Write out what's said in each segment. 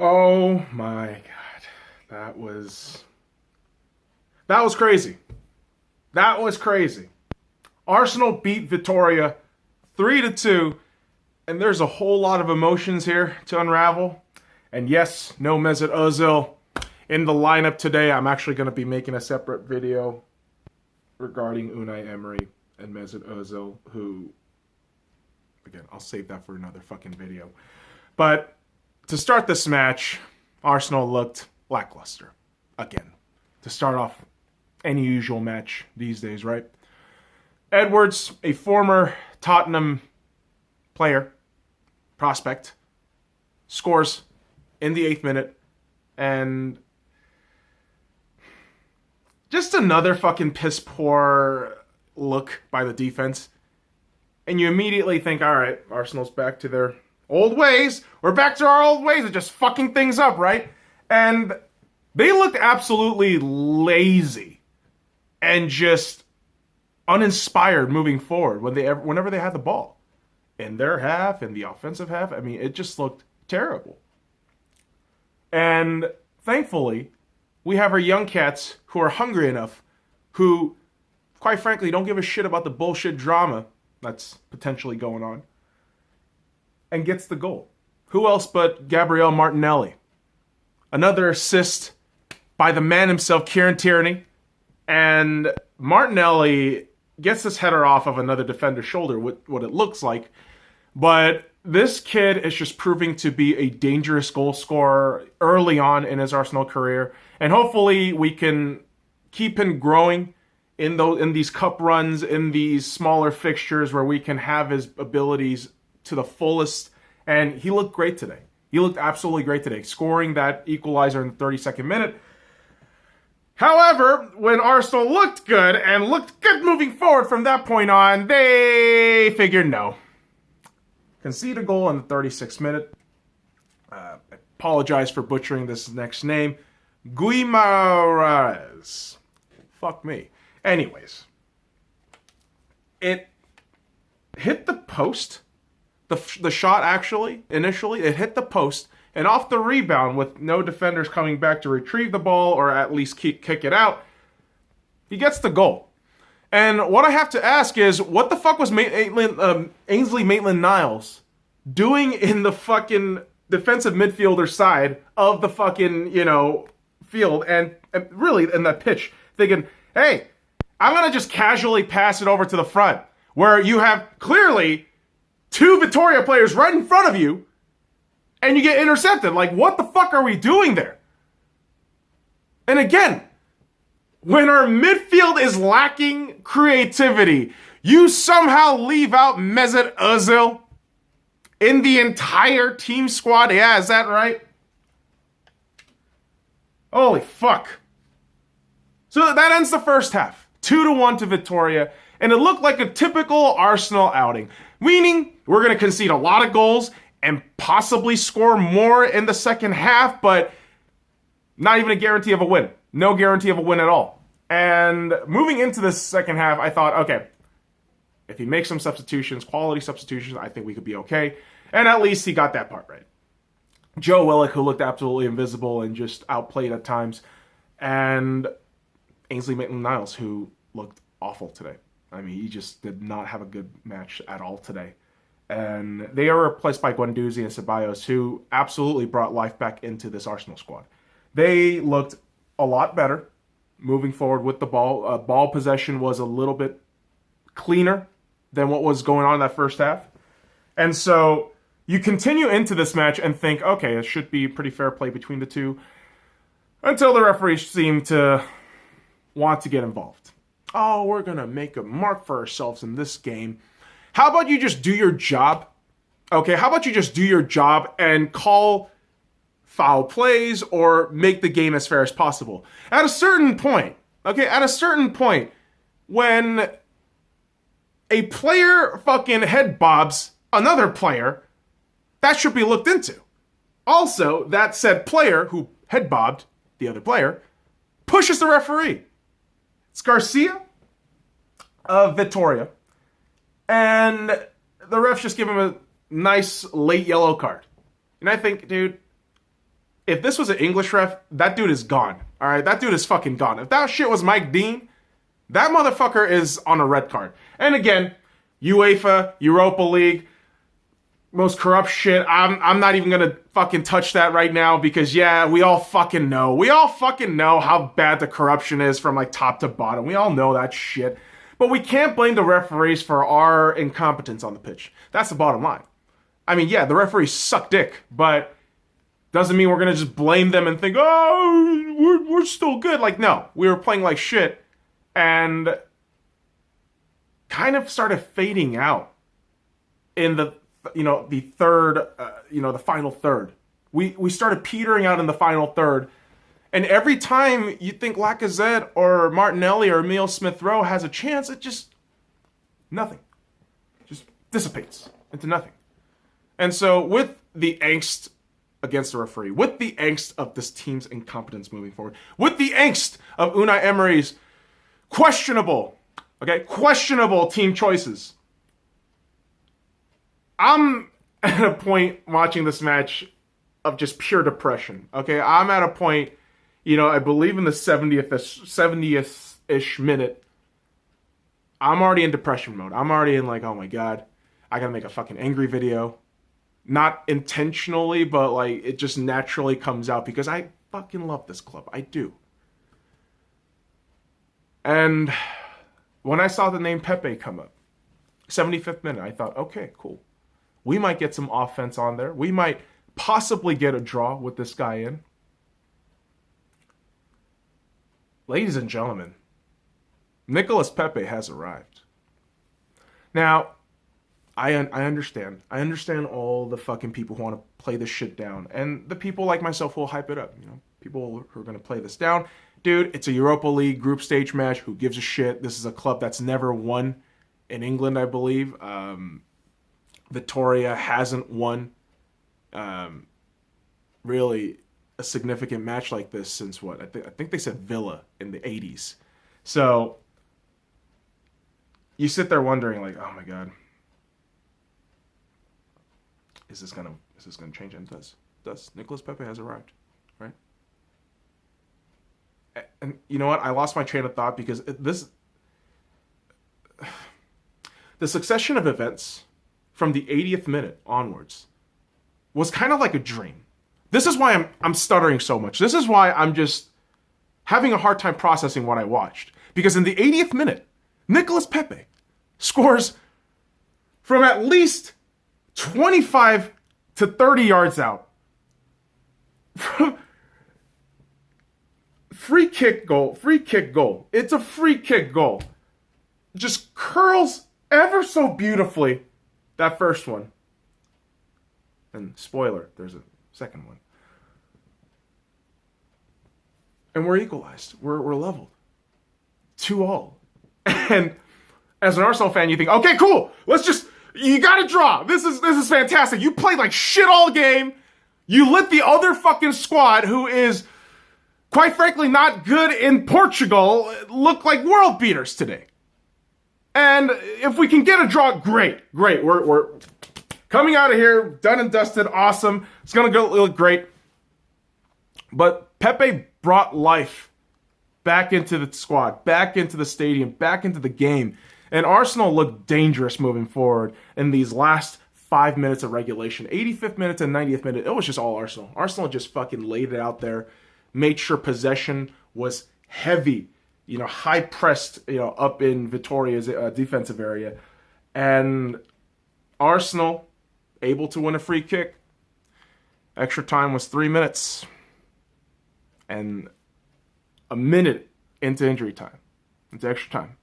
Oh my God. That was crazy. That was crazy. Arsenal beat Vitoria 3-2, and there's a whole lot of emotions here to unravel. And yes, no Mesut Ozil in the lineup today. I'm actually going to be making a separate video regarding Unai Emery and Mesut Ozil, who, again, I'll save that for another fucking video. But to start this match, Arsenal looked lackluster again. To start off any usual match these days, right? Edwards, a former Tottenham player, prospect, scores in the 8th minute, and just another fucking piss poor look by the defense. And you immediately think, all right, Arsenal's back to their old ways. We're back to our old ways of just fucking things up, right? And they looked absolutely lazy and just uninspired moving forward whenever they had the ball. In their half, in the offensive half, I mean, it just looked terrible. And thankfully, we have our young cats who are hungry enough, who, quite frankly, don't give a shit about the bullshit drama that's potentially going on, and gets the goal. Who else but Gabriel Martinelli? Another assist by the man himself, Kieran Tierney. And Martinelli gets this header off of another defender's shoulder, what it looks like. But this kid is just proving to be a dangerous goal scorer early on in his Arsenal career. And hopefully we can keep him growing in these cup runs, in these smaller fixtures where we can have his abilities to the fullest. And he looked great today. He looked absolutely great today, scoring that equalizer in the 32nd minute. However, when Arsenal looked good and looked good moving forward from that point on, they figured no. Concede a goal in the 36th minute. I apologize for butchering this next name. Guimaraes. Fuck me. Anyways, it hit the post. The shot actually, initially, it hit the post. And off the rebound, with no defenders coming back to retrieve the ball or at least kick it out, he gets the goal. And what I have to ask is, what the fuck was Ainsley Maitland-Niles doing in the fucking defensive midfielder side of the fucking, field and really in that pitch, thinking, hey, I'm going to just casually pass it over to the front, where you have clearly two Vitoria players right in front of you, and you get intercepted. Like, what the fuck are we doing there? And again, when our midfield is lacking creativity, you somehow leave out Mesut Ozil in the entire team squad. Yeah, is that right? Holy fuck. So that ends the first half. 2-1 to Vitoria. And it looked like a typical Arsenal outing. Meaning, we're going to concede a lot of goals and possibly score more in the second half, but not even a guarantee of a win. No guarantee of a win at all. And moving into this second half, I thought, okay, if he makes some substitutions, quality substitutions, I think we could be okay. And at least he got that part right. Joe Willock, who looked absolutely invisible and just outplayed at times. And Ainsley Maitland-Niles, who looked awful today. I mean, he just did not have a good match at all today. And they are replaced by Guendouzi and Ceballos, who absolutely brought life back into this Arsenal squad. They looked a lot better moving forward with the ball. Ball possession was a little bit cleaner than what was going on in that first half. And so you continue into this match and think, okay, it should be pretty fair play between the two, until the referees seem to want to get involved. Oh, we're going to make a mark for ourselves in this game. How about you just do your job? Okay, how about you just do your job and call foul plays or make the game as fair as possible? At a certain point, when a player fucking head bobs another player, that should be looked into. Also, that said player who head bobbed the other player pushes the referee. It's Garcia of Vitoria. And the refs just give him a nice late yellow card. And I think, dude, if this was an English ref, that dude is gone. All right, that dude is fucking gone. If that shit was Mike Dean, that motherfucker is on a red card. And again, UEFA, Europa League, most corrupt shit. I'm not even gonna fucking touch that right now because yeah, we all fucking know. We all fucking know how bad the corruption is from like top to bottom. We all know that shit. But we can't blame the referees for our incompetence on the pitch. That's the bottom line. I mean, yeah, the referees suck dick, but doesn't mean we're gonna just blame them and think, oh, we're still good. Like, no, we were playing like shit and kind of started fading out in the third, the final third. We started petering out in the final third. And every time you think Lacazette or Martinelli or Emile Smith-Rowe has a chance, it just, nothing. Just dissipates into nothing. And so with the angst against the referee, with the angst of this team's incompetence moving forward, with the angst of Unai Emery's questionable team choices, I'm at a point watching this match of just pure depression. Okay, I'm at a point, I believe in the 70th-ish minute, I'm already in depression mode. I'm already in like, oh my God, I gotta make a fucking angry video. Not intentionally, but like it just naturally comes out because I fucking love this club. I do. And when I saw the name Pepe come up, 75th minute, I thought, okay, cool. We might get some offense on there. We might possibly get a draw with this guy in. Ladies and gentlemen, Nicolas Pepe has arrived. Now, I understand. I understand all the fucking people who want to play this shit down. And the people like myself who will hype it up. People who are going to play this down. Dude, it's a Europa League group stage match. Who gives a shit? This is a club that's never won in England, I believe. Vitoria hasn't won really a significant match like this since what? I think they said Villa in the 80s. So you sit there wondering like, oh my God, is this gonna change? And it does. Nicolas Pepe has arrived, right? And you know what? I lost my train of thought because the succession of events from the 80th minute onwards was kind of like a dream. This is why I'm stuttering so much. This is why I'm just having a hard time processing what I watched. Because in the 80th minute, Nicolas Pepe scores from at least 25 to 30 yards out. Free kick goal. It's a free kick goal. Just curls ever so beautifully. That first one. And spoiler, there's a second one. And we're equalized. We're leveled. 2-2. And as an Arsenal fan, you think, okay, cool. You gotta draw. This is fantastic. You played like shit all game. You lit the other fucking squad, who is, quite frankly, not good in Portugal, look like world beaters today. And if we can get a draw, great. We're coming out of here, done and dusted, awesome. It's gonna look great. But Pepe brought life back into the squad, back into the stadium, back into the game. And Arsenal looked dangerous moving forward in these last 5 minutes of regulation. 85th minute and 90th minute, it was just all Arsenal. Arsenal just fucking laid it out there, made sure possession was heavy, high pressed, up in Vitoria's defensive area. And Arsenal able to win a free kick. Extra time was 3 minutes. And a minute into injury time, into extra time,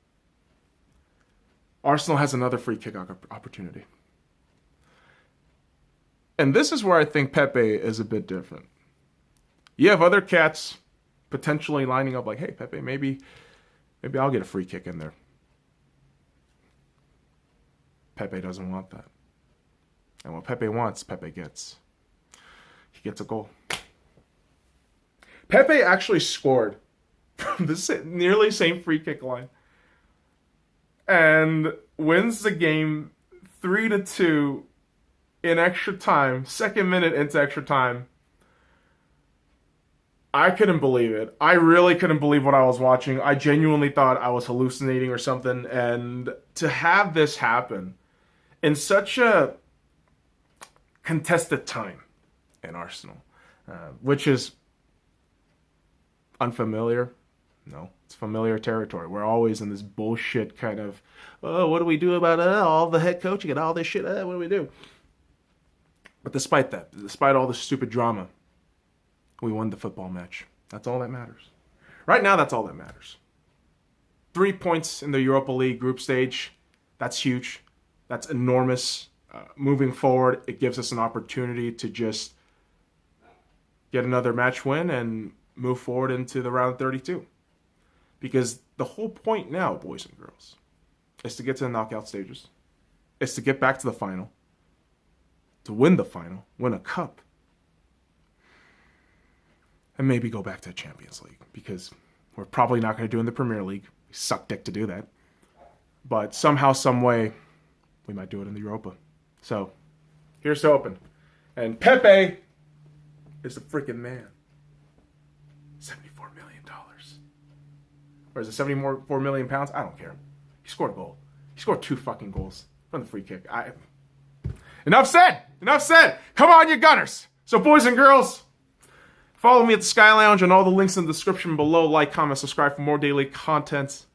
Arsenal has another free kick opportunity. And this is where I think Pepe is a bit different. You have other cats potentially lining up like, hey, Pepe, maybe I'll get a free kick in there. Pepe doesn't want that. And what Pepe wants, Pepe gets. He gets a goal. Pepe actually scored from the nearly same free kick line and wins the game 3-2 in extra time, second minute into extra time, I couldn't believe it. I really couldn't believe what I was watching. I genuinely thought I was hallucinating or something. And to have this happen in such a contested time in Arsenal, which is unfamiliar. No, it's familiar territory. We're always in this bullshit kind of, oh, what do we do about all the head coaching and all this shit? What do we do? But despite that, despite all the stupid drama, we won the football match. That's all that matters. Right now, that's all that matters. 3 points in the Europa League group stage. That's huge. That's enormous. Moving forward, it gives us an opportunity to just get another match win and move forward into the round 32. Because the whole point now, boys and girls, is to get to the knockout stages. It's to get back to the final. To win the final. Win a cup. And maybe go back to the Champions League. Because we're probably not going to do it in the Premier League. We suck dick to do that. But somehow, some way, we might do it in the Europa. So, here's to hoping. And Pepe is the freaking man. $74 million. Or is it 74 million pounds? I don't care. He scored a goal. He scored 2 fucking goals from the free kick. Enough said. Enough said. Come on, you Gunners. So, boys and girls, follow me at the Sky Lounge and all the links in the description below. Like, comment, subscribe for more daily content.